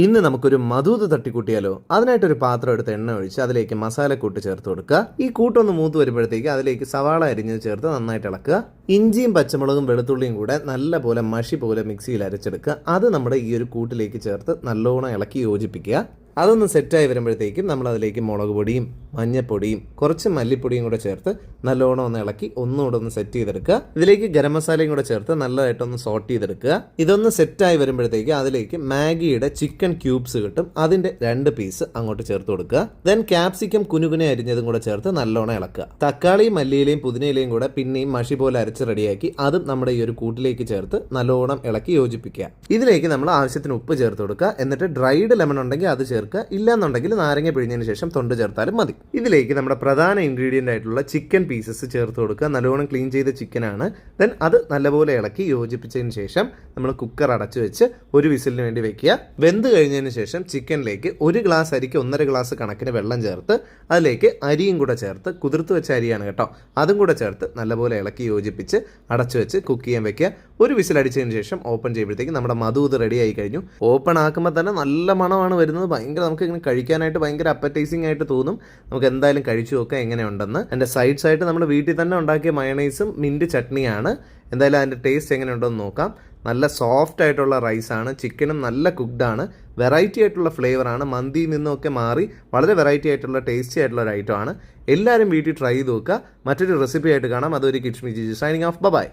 ഇന്ന് നമുക്കൊരു മധൂത് തട്ടിക്കൂട്ടിയാലോ. അതിനായിട്ടൊരു പാത്രം എടുത്ത് എണ്ണ ഒഴിച്ച് അതിലേക്ക് മസാലക്കൂട്ട് ചേർത്ത് കൊടുക്കുക. ഈ കൂട്ടൊന്ന് മൂത്ത് വരുമ്പോഴത്തേക്ക് അതിലേക്ക് സവാള അരിഞ്ഞത് ചേർത്ത് നന്നായിട്ട് ഇളക്കുക. ഇഞ്ചിയും പച്ചമുളകും വെളുത്തുള്ളിയും കൂടെ നല്ലപോലെ മഷി പോലെ മിക്സിയിൽ അരച്ചെടുക്കുക. അത് നമ്മുടെ ഈ ഒരു കൂട്ടിലേക്ക് ചേർത്ത് നല്ലോണം ഇളക്കി യോജിപ്പിക്കുക. അതൊന്ന് സെറ്റായി വരുമ്പോഴത്തേക്കും നമ്മൾ അതിലേക്ക് മുളക് പൊടിയും മഞ്ഞപ്പൊടിയും കുറച്ച് മല്ലിപ്പൊടിയും കൂടെ ചേർത്ത് നല്ലോണം ഒന്ന് ഇളക്കി ഒന്നുകൂടെ ഒന്ന് സെറ്റ് ചെയ്തെടുക്കുക. ഇതിലേക്ക് ഗരം മസാലയും കൂടെ ചേർത്ത് നല്ലതായിട്ടൊന്ന് സോട്ട് ചെയ്തെടുക്കുക. ഇതൊന്ന് സെറ്റായി വരുമ്പോഴത്തേക്ക് അതിലേക്ക് മാഗിയുടെ ചിക്കൻ ക്യൂബ്സ് കിട്ടും, അതിന്റെ 2 പീസ് അങ്ങോട്ട് ചേർത്ത് കൊടുക്കുക. ദെൻ ക്യാപ്സിക്കം കുനുകുനെ അരിഞ്ഞതും കൂടെ ചേർത്ത് നല്ലോണം ഇളക്കുക. തക്കാളിയും മല്ലിയിലയും പുതിനയിലയും കൂടെ പിന്നെയും മഷി പോലെ അരച്ച് റെഡിയാക്കി അതും നമ്മുടെ ഈ ഒരു കൂട്ടിലേക്ക് ചേർത്ത് നല്ലോണം ഇളക്കി യോജിപ്പിക്കുക. ഇതിലേക്ക് നമ്മൾ ആവശ്യത്തിന് ഉപ്പ് ചേർത്ത് കൊടുക്കുക. എന്നിട്ട് ഡ്രൈഡ് ലെമൺ ഉണ്ടെങ്കിൽ അത് ചേർക്കുക, ഇല്ലാന്നുണ്ടെങ്കിൽ നാരങ്ങ പിഴിഞ്ഞതിന് ശേഷം തൊണ്ട് ചേർത്താലും മതി. ഇതിലേക്ക് നമ്മുടെ പ്രധാന ഇൻഗ്രീഡിയൻ്റ് ആയിട്ടുള്ള ചിക്കൻ പീസസ് ചേർത്ത് കൊടുക്കുക. നല്ലോണം ക്ലീൻ ചെയ്ത ചിക്കനാണ്. ദെൻ അത് നല്ലപോലെ ഇളക്കി യോജിപ്പിച്ചതിന് ശേഷം നമ്മൾ കുക്കർ അടച്ചു വെച്ച് ഒരു വിസിലിന് വേണ്ടി വെക്കുക. വെന്ത് കഴിഞ്ഞതിന് ശേഷം ചിക്കനിലേക്ക് 1 ഗ്ലാസ് അരിക്ക് 1.5 ഗ്ലാസ് കണക്കിന് വെള്ളം ചേർത്ത് അതിലേക്ക് അരിയും കൂടെ ചേർത്ത്, കുതിർത്ത് വെച്ച അരിയാണ് കേട്ടോ, അതും കൂടെ ചേർത്ത് നല്ലപോലെ ഇളക്കി യോജിപ്പിച്ച് അടച്ചു വെച്ച് കുക്ക് ചെയ്യാൻ വെക്കുക. ഒരു വിസിൽ അടിച്ചതിന് ശേഷം ഓപ്പൺ ചെയ്യുമ്പോഴത്തേക്ക് നമ്മുടെ മധൂത് റെഡി ആയി കഴിഞ്ഞു. ഓപ്പൺ ആക്കുമ്പോൾ തന്നെ നല്ല മണമാണ് വരുന്നത്. ഭയങ്കര നമുക്ക് ഇങ്ങനെ കഴിക്കാനായിട്ട് ഭയങ്കര അപ്പറ്റൈസിങ് ആയിട്ട് തോന്നും. നമുക്ക് എന്തായാലും കഴിച്ചു നോക്കാം എങ്ങനെയുണ്ടെന്ന്. എൻ്റെ സൈഡ്സ് ആയിട്ട് നമ്മൾ വീട്ടിൽ തന്നെ ഉണ്ടാക്കിയ മയണൈസും മിൻറ്റ് ചട്നിയാണ്. എന്തായാലും അതിൻ്റെ ടേസ്റ്റ് എങ്ങനെയുണ്ടെന്ന് നോക്കാം. നല്ല സോഫ്റ്റ് ആയിട്ടുള്ള റൈസാണ്, ചിക്കനും നല്ല കുക്ക്ഡാണ്, വെറൈറ്റി ആയിട്ടുള്ള ഫ്ലേവറാണ്, മന്തിയിൽ നിന്നൊക്കെ മാറി വളരെ വെറൈറ്റി ആയിട്ടുള്ള ടേസ്റ്റി ആയിട്ടുള്ള ഒരു ഐറ്റമാണ്. എല്ലാവരും വീട്ടിൽ ട്രൈ ചെയ്ത് നോക്കുക. മറ്റൊരു റെസിപ്പി ആയിട്ട് കാണാം. അതൊരു kids me Jiju signing off. By.